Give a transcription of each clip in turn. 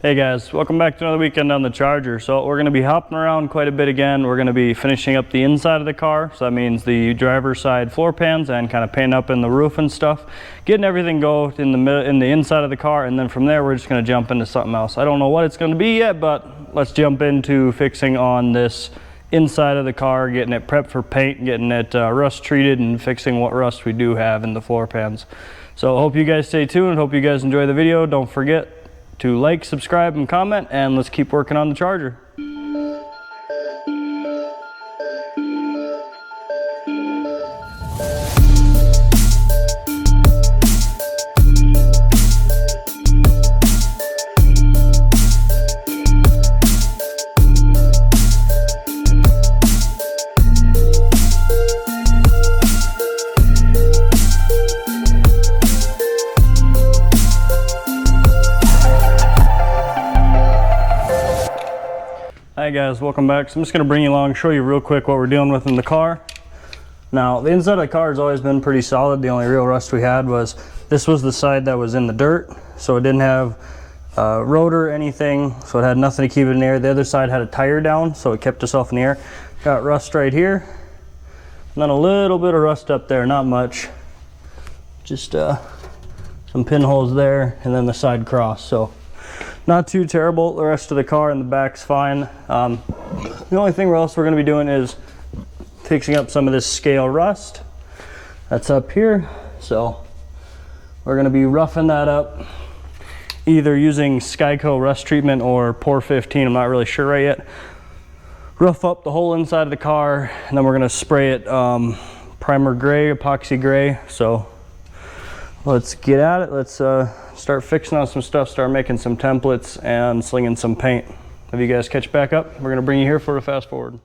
Hey guys, welcome back to another weekend on the Charger. So we're going to be hopping around quite a bit again. We're going to be finishing up the inside of the car. So that means the driver's side floor pans and kind of painting up in the roof and stuff. Getting everything go in the inside of the car, and then from there we're just going to jump into something else. I don't know what it's going to be yet, but let's jump into fixing on this inside of the car, getting it prepped for paint, getting it rust treated, and fixing what rust we do have in the floor pans. So I hope you guys stay tuned. Hope you guys enjoy the video. Don't forget to like, subscribe, and comment, and let's keep working on the Charger. Hi guys, welcome back. So I'm just going to bring you along, show you real quick what we're dealing with in the car. Now, the inside of the car has always been pretty solid. The only real rust we had was, this was the side that was in the dirt, so it didn't have rotor or anything, so it had nothing to keep it in the air. The other side had a tire down, so it kept itself in the air. Got rust right here, and then a little bit of rust up there, not much. Just some pinholes there, and then the side cross. So not too terrible. The rest of the car and the back's fine. The only thing else we're going to be doing is fixing up some of this scale rust that's up here. So we're going to be roughing that up, either using Skyco rust treatment or Pour 15. I'm not really sure right yet. Rough up the whole inside of the car, and then we're going to spray it primer gray, epoxy gray. So let's get at it. Let's start fixing on some stuff, start making some templates and slinging some paint. Have you guys catch back up? We're going to bring you here for a fast forward.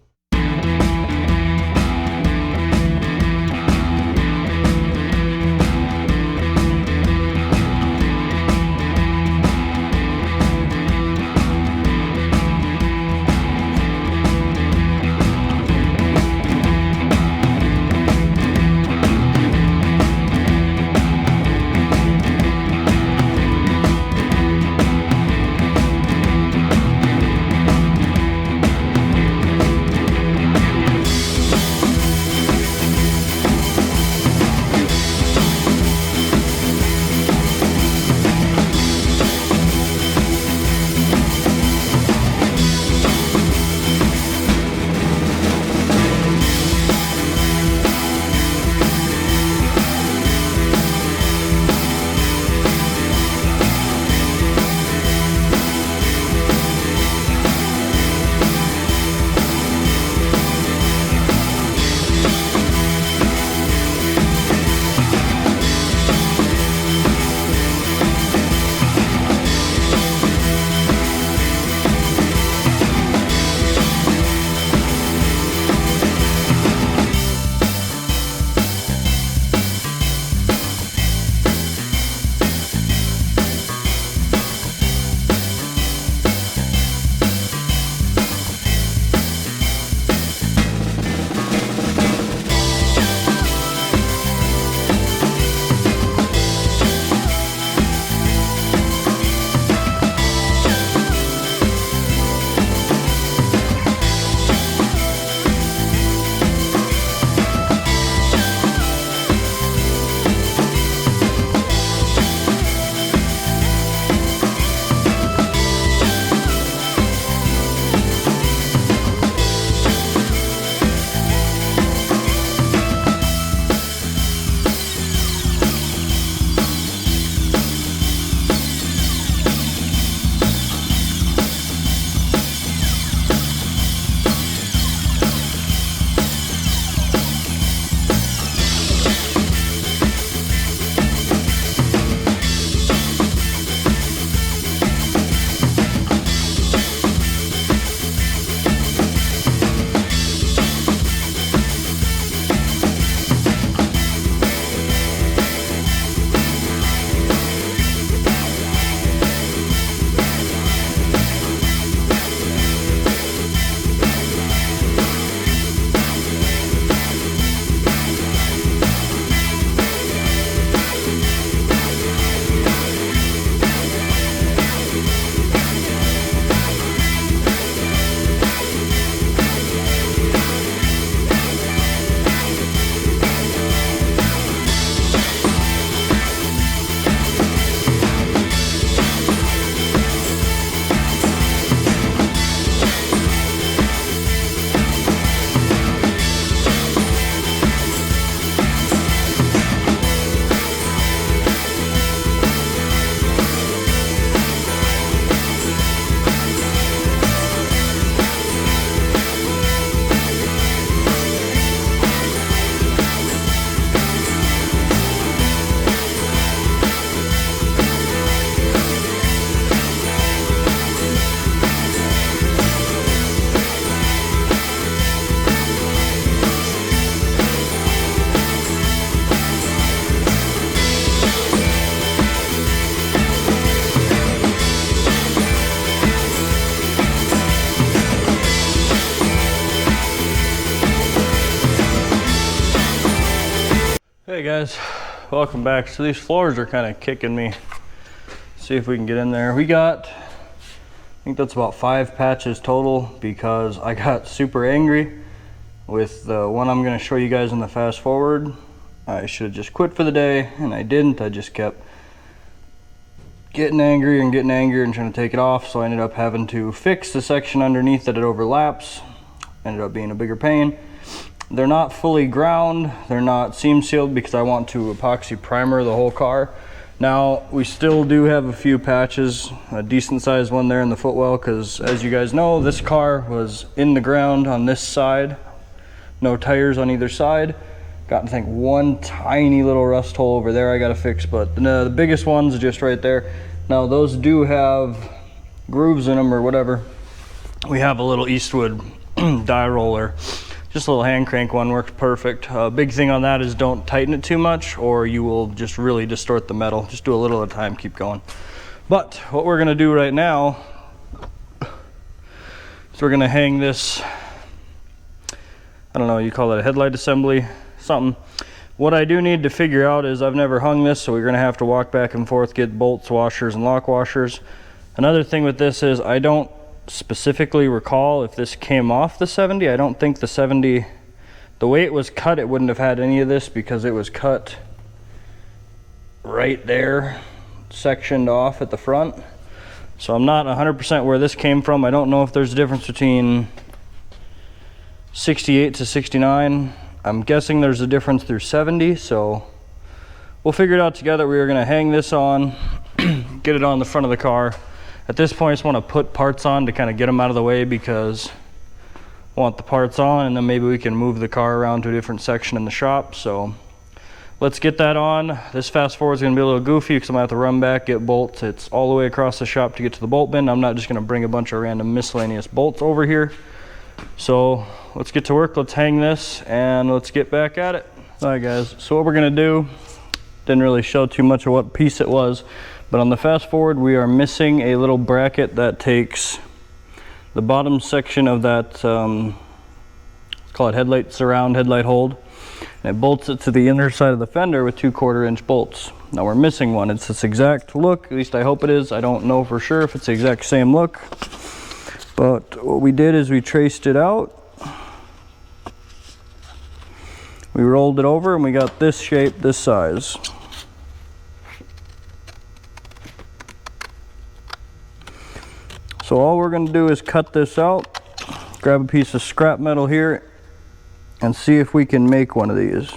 Alright guys, welcome back. So these floors are kind of kicking me. See if we can get in there. We got, I think that's about 5 patches total because I got super angry with the one I'm going to show you guys in the fast forward. I should have just quit for the day and I didn't. I just kept getting angry and trying to take it off, so I ended up having to fix the section underneath that it overlaps. Ended up being a bigger pain. They're not fully ground, they're not seam sealed because I want to epoxy primer the whole car. Now we still do have a few patches, a decent sized one there in the footwell, because as you guys know, this car was in the ground on this side, no tires on either side. Got, I think, one tiny little rust hole over there I gotta fix, but the biggest ones are just right there. Now those do have grooves in them or whatever. We have a little Eastwood die roller. Just a little hand crank one works perfect. Big thing on that is don't tighten it too much or you will just really distort the metal. Just do a little at a time, keep going. But what we're gonna do right now is we're gonna hang this, I don't know, you call it a headlight assembly, something. What I do need to figure out is I've never hung this, so we're gonna have to walk back and forth, get bolts, washers, and lock washers. Another thing with this is I don't specifically recall if this came off the 70. I don't think the 70, the way it was cut, it wouldn't have had any of this because it was cut right there, sectioned off at the front. So I'm not 100% where this came from. I don't know if there's a difference between 68 to 69. I'm guessing there's a difference through 70, so we'll figure it out together. We are going to hang this on, get it on the front of the car. At this point, I just want to put parts on to kind of get them out of the way because I want the parts on, and then maybe we can move the car around to a different section in the shop. So let's get that on. This fast forward is going to be a little goofy because I'm going to have to run back, get bolts. It's all the way across the shop to get to the bolt bin. I'm not just going to bring a bunch of random miscellaneous bolts over here. So let's get to work. Let's hang this and let's get back at it. All right guys, so what we're going to do, didn't really show too much of what piece it was, but on the fast forward we are missing a little bracket that takes the bottom section of that, let's call it headlight surround, headlight hold, and it bolts it to the inner side of the fender with 2/4 inch bolts. Now we're missing one. It's this exact look, at least I hope it is. I don't know for sure if it's the exact same look, but what we did is we traced it out, we rolled it over, and we got this shape, this size. So all we're going to do is cut this out, grab a piece of scrap metal here, and see if we can make one of these.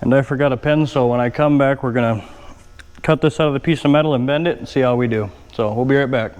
And I forgot a pen, so when I come back, we're gonna cut this out of the piece of metal and bend it and see how we do. So we'll be right back.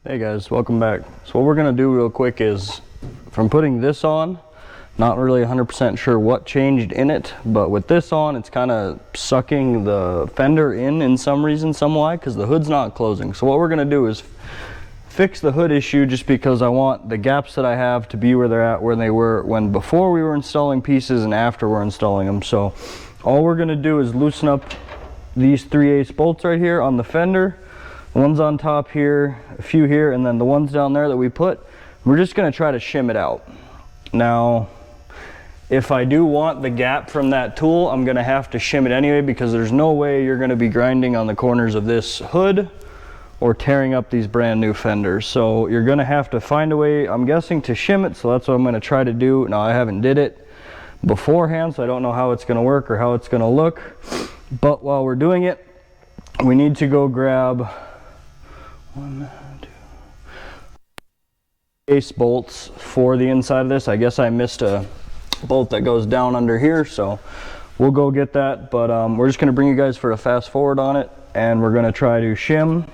Hey guys, welcome back. So what we're gonna do real quick is, from putting this on, not really 100% sure what changed in it, but with this on, it's kind of sucking the fender in some reason, some why, because the hood's not closing. So what we're gonna do is fix the hood issue, just because I want the gaps that I have to be where they're at, where they were when before we were installing pieces and after we're installing them. So all we're gonna do is loosen up these 3/8 bolts right here on the fender. One's on top here, a few here, and then the ones down there that we put, we're just gonna try to shim it out. Now, if I do want the gap from that tool, I'm gonna have to shim it anyway, because there's no way you're gonna be grinding on the corners of this hood or tearing up these brand new fenders. So you're gonna have to find a way, I'm guessing, to shim it. So that's what I'm gonna try to do. Now, I haven't did it beforehand, so I don't know how it's gonna work or how it's gonna look. But while we're doing it, we need to go grab 1, 2 ace bolts for the inside of this. I guess I missed a bolt that goes down under here, so we'll go get that. But we're just going to bring you guys for a fast forward on it, and we're going to try to shim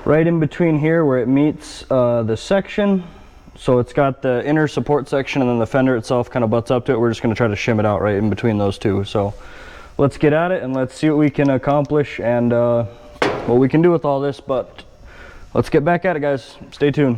right in between here where it meets the section. So it's got the inner support section, and then the fender itself kind of butts up to it. We're just going to try to shim it out right in between those two. So let's get at it and let's see what we can accomplish and what we can do with all this. But let's get back at it, guys. Stay tuned.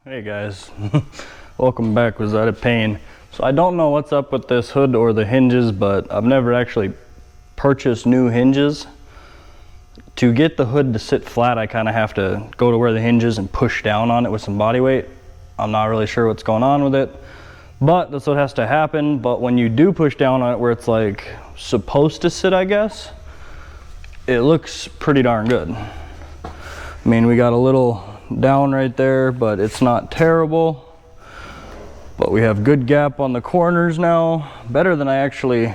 Hey guys, welcome back. Was that a pain? So I don't know what's up with this hood or the hinges, but I've never actually purchased new hinges. To get the hood to sit flat, I kind of have to go to where the hinge is and push down on it with some body weight. I'm not really sure what's going on with it, but that's what has to happen. But when you do push down on it where it's like supposed to sit, I guess, it looks pretty darn good. I mean, we got a little down right there, but it's not terrible. But we have good gap on the corners now, better than I actually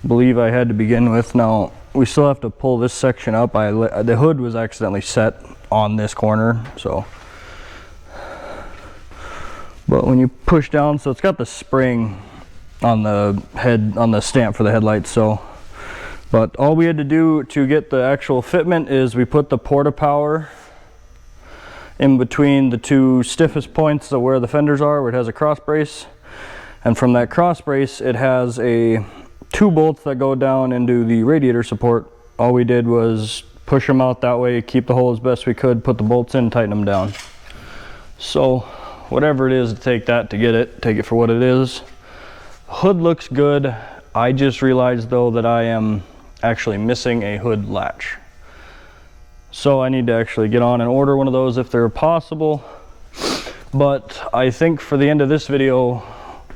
believe I had to begin with. Now we still have to pull this section up. The hood was accidentally set on this corner, so. But when you push down, so it's got the spring on the head, on the stamp for the headlights. So, but all we had to do to get the actual fitment is we put the porta power in between the two stiffest points of where the fenders are, where it has a cross brace. And from that cross brace, it has two bolts that go down into the radiator support. All we did was push them out that way, keep the hole as best we could, put the bolts in, tighten them down. So whatever it is to take that to get it, take it for what it is. Hood looks good. I just realized though that I am actually missing a hood latch. So I need to actually get on and order one of those if they're possible. But I think for the end of this video,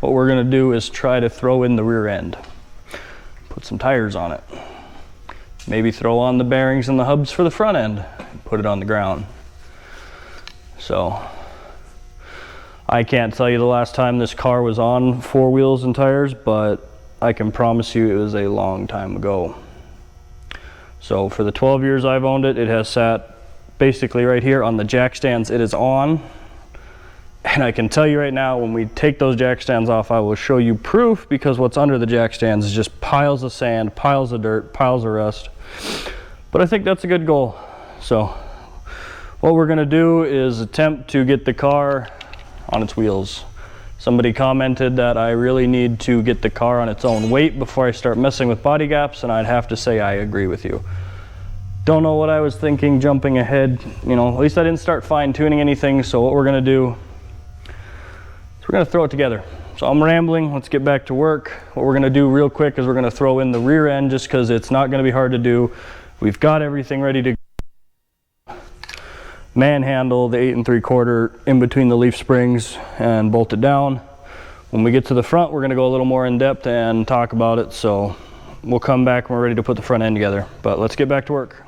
what we're gonna do is try to throw in the rear end. Put some tires on it. Maybe throw on the bearings and the hubs for the front end and put it on the ground. So I can't tell you the last time this car was on 4 wheels and tires, but I can promise you it was a long time ago. So for the 12 years I've owned it, it has sat basically right here on the jack stands it is on. And I can tell you right now, when we take those jack stands off, I will show you proof, because what's under the jack stands is just piles of sand, piles of dirt, piles of rust. But I think that's a good goal. So what we're gonna do is attempt to get the car on its wheels. Somebody commented that I really need to get the car on its own weight before I start messing with body gaps, and I'd have to say I agree with you. Don't know what I was thinking jumping ahead. You know, at least I didn't start fine tuning anything. So what we're gonna do, we're gonna throw it together. So I'm rambling, let's get back to work. What we're gonna do real quick is we're gonna throw in the rear end, just because it's not gonna be hard to do. We've got everything ready to manhandle the 8 3/4 in between the leaf springs and bolt it down. When we get to the front, we're gonna go a little more in depth and talk about it. So we'll come back when we're ready to put the front end together. But let's get back to work.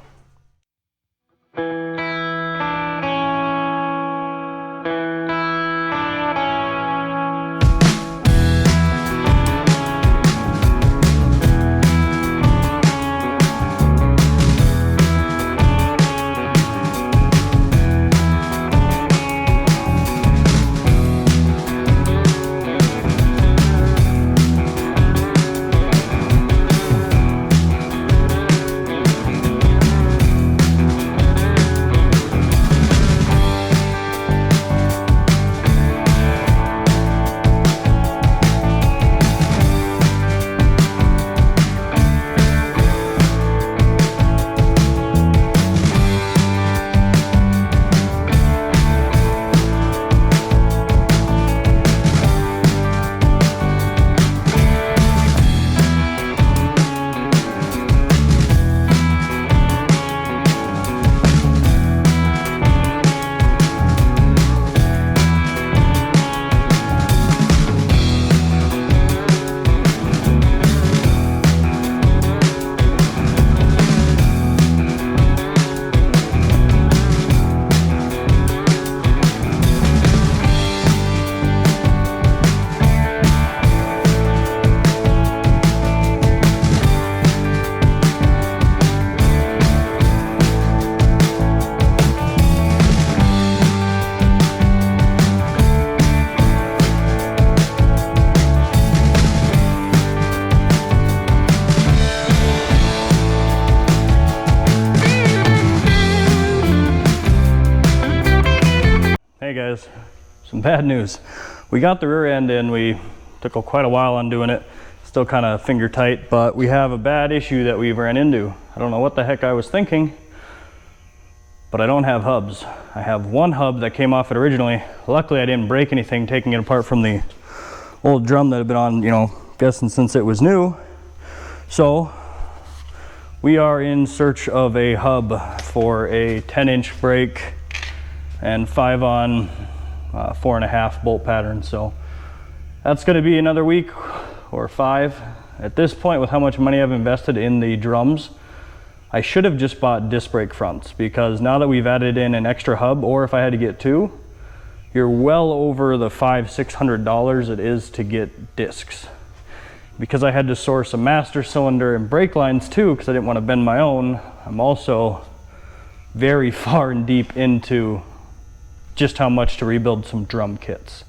Hey guys, some bad news. We got the rear end in. We took quite a while on doing it. Still kind of finger tight, but we have a bad issue that we've ran into. I don't know what the heck I was thinking, but I don't have hubs. I have one hub that came off it originally. Luckily I didn't break anything taking it apart from the old drum that had been on, you know, guessing since it was new. So we are in search of a hub for a 10-inch brake and 5 on 4.5 bolt pattern. So that's going to be another week or 5. At this point, with how much money I've invested in the drums, I should have just bought disc brake fronts, because now that we've added in an extra hub, or if I had to get 2, you're well over the $500–600 it is to get discs. Because I had to source a master cylinder and brake lines too, because I didn't want to bend my own, I'm also very far and deep into just how much to rebuild some drum kits.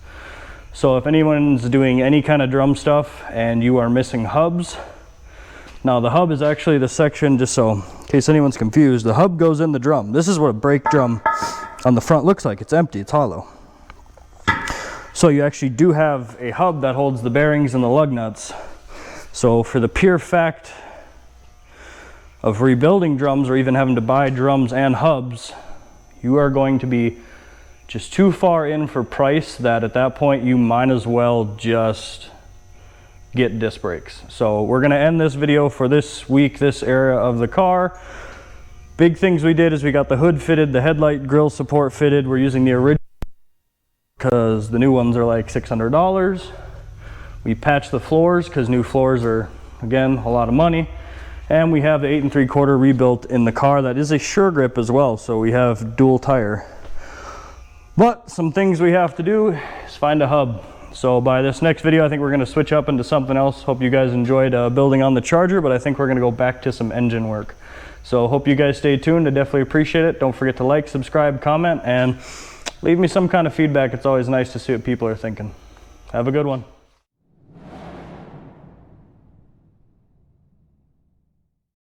So if anyone's doing any kind of drum stuff and you are missing hubs, now the hub is actually the section, just so in case anyone's confused, the hub goes in the drum. This is what a brake drum on the front looks like. It's empty, it's hollow. So you actually do have a hub that holds the bearings and the lug nuts. So for the pure fact of rebuilding drums, or even having to buy drums and hubs, you are going to be just too far in for price that at that point you might as well just get disc brakes. So we're gonna end this video for this week, this area of the car. Big things we did is we got the hood fitted, the headlight grill support fitted. We're using the original because the new ones are like $600. We patched the floors because new floors are, again, a lot of money. And we have the 8 3/4 rebuilt in the car. That is a sure grip as well, so we have dual tire. But some things we have to do is find a hub. So by this next video, I think we're gonna switch up into something else. Hope you guys enjoyed building on the Charger, but I think we're gonna go back to some engine work. So hope you guys stay tuned. I definitely appreciate it. Don't forget to like, subscribe, comment, and leave me some kind of feedback. It's always nice to see what people are thinking. Have a good one.